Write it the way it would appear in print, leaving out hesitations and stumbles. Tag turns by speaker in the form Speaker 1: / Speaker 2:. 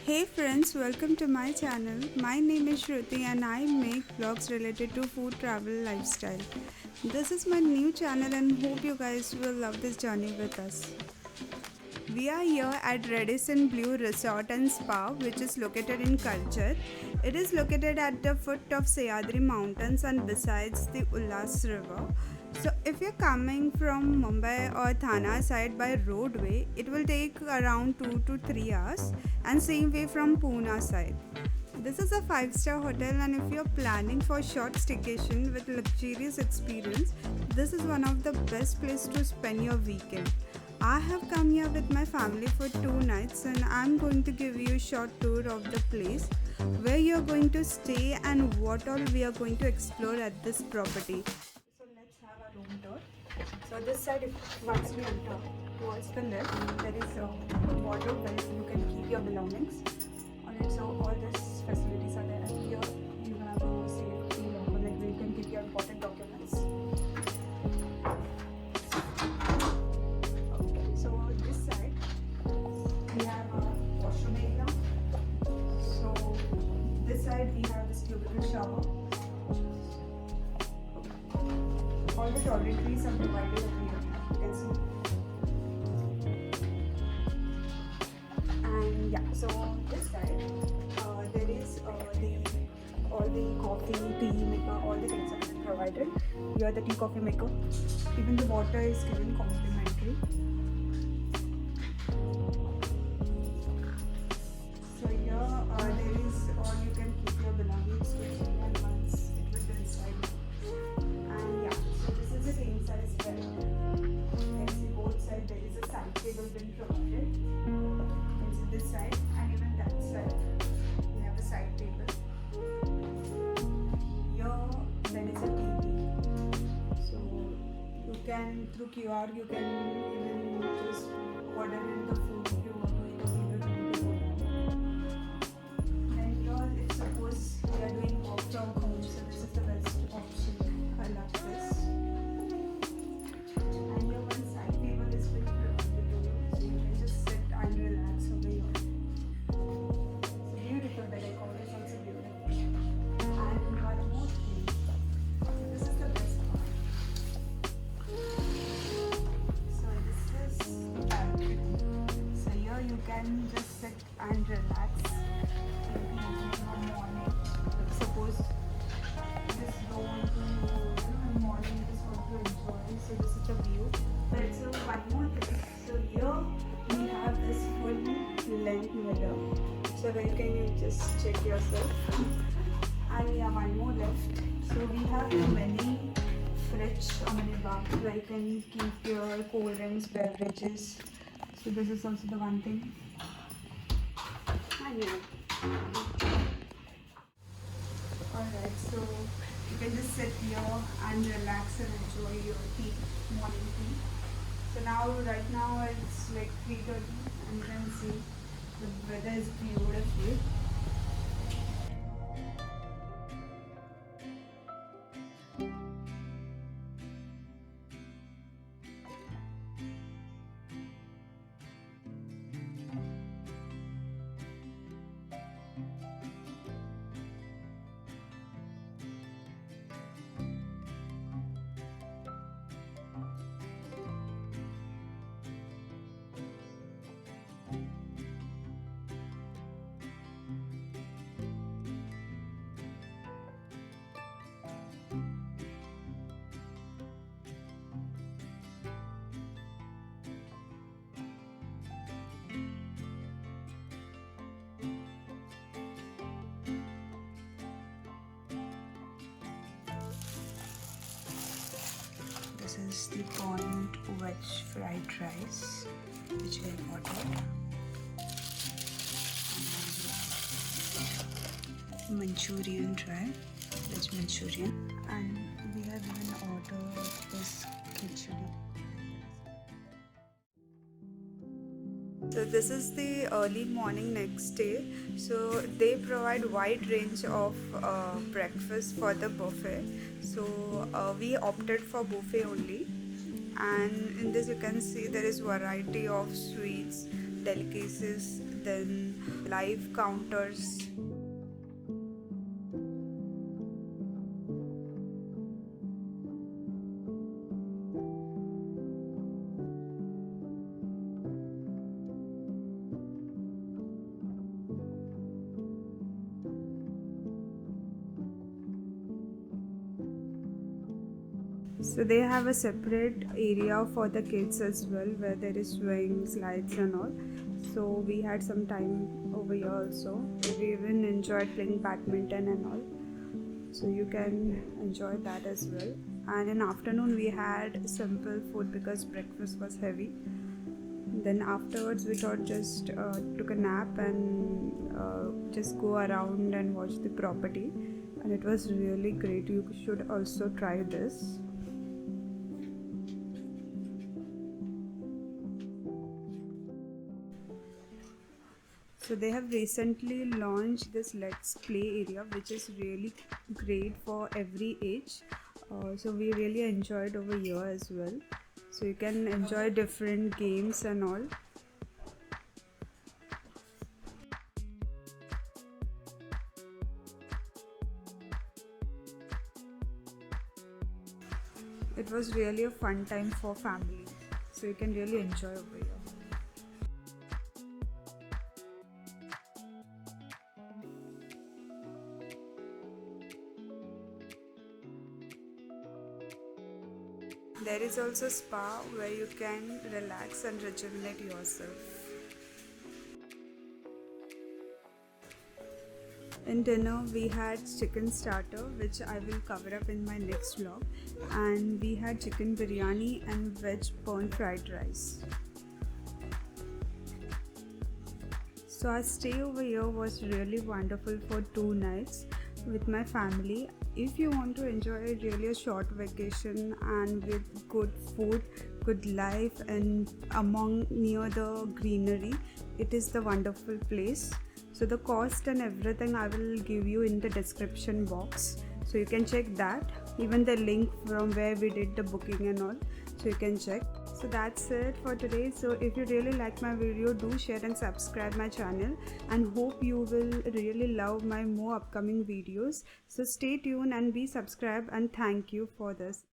Speaker 1: Hey friends, welcome to my channel. My name is Shruti and I make vlogs related to food, travel, lifestyle. This is my new channel and hope you guys will love this journey with us. We are here at Radisson Blu Resort and Spa, which is located in Karjat. It is located at the foot of Sahyadri Mountains and besides the Ullas River. So if you're coming from Mumbai or Thane side by roadway, it will take around 2 to 3 hours, and same way from Pune side. This is a 5-star hotel, and if you're planning for short staycation with luxurious experience, this is one of the best place to spend your weekend. I have come here with my family for 2 nights and I'm going to give you a short tour of the place, where you're going to stay and what all we are going to explore at this property. So let's have a room tour. So this side, once we enter towards the left, there is a wardrobe where you can keep your belongings on it. So all these facilities are there, and here you have a safety locker, like where you can keep your important documents. Okay, so this side we have a washroom area. So this side we have this cubicle shower. All the toiletries are divided over here, you can see. And yeah, so on this side, there is all the coffee, tea maker, all the things have been provided. Here the tea coffee maker. Even the water is given complimentary. So here there is all you can keep your belongings with, and once it will be inside. And yeah, so this is a king size bed. You can see both sides there is a side table been provided. You can see this side and even that side. We have a side table. Here there is a TV. So you can, through QR, you can even just order in the food if you want to eat or either room to go. And here, if suppose we are doing work from home, so this is the best option. I love this. And here one side table is very provided to you, so you can just sit and relax over here. It's a beautiful bed, I call it also beautiful. And one more thing, this is the best part. So this is the balcony. So here you can just sit and relax in the evening or morning. Suppose you just don't want to, in the morning you just want to enjoy. So this is the view. But so one more thing. So here we have this full length mirror. So where you can just check yourself. And we have one more left. So we have many fridge on the bar where you can keep your cold drinks, beverages. So this is also the one thing. And yeah. Alright, so you can just sit here and relax and enjoy your tea, morning tea. So now, right now it's like 3:30 and you can see the weather is beautiful. This is the corn veg fried rice which we have ordered. Manchurian dry, veg Manchurian, and we have even ordered this khichdi. So this is the early morning next day. So they provide wide range of breakfast for the buffet. So we opted for buffet only, and in this you can see there is variety of sweets, delicacies, then live counters. So they have a separate area for the kids as well, where there is swings, slides and all. So we had some time over here also. We even enjoyed playing badminton and all. So you can enjoy that as well. And in afternoon we had simple food because breakfast was heavy. Then afterwards we thought just took a nap and just go around and watch the property, and it was really great. You should also try this. So they have recently launched this Let's Play area, which is really great for every age. So we really enjoyed over here as well. So you can enjoy different games and all. It was really a fun time for family. So you can really enjoy over here. There is also spa where you can relax and rejuvenate yourself. In dinner we had chicken starter, which I will cover up in my next vlog, and we had chicken biryani and veg prawn fried rice. So our stay over here was really wonderful for 2 nights with my family. If you want to enjoy really a short vacation and with good food, good life, and among near the greenery, it is the wonderful place. So the cost and everything I will give you in the description box, so you can check that, even the link from where we did the booking and all, so you can check. So that's it for today. So if you really like my video, do share and subscribe my channel, and hope you will really love my more upcoming videos. So stay tuned and be subscribed, and thank you for this.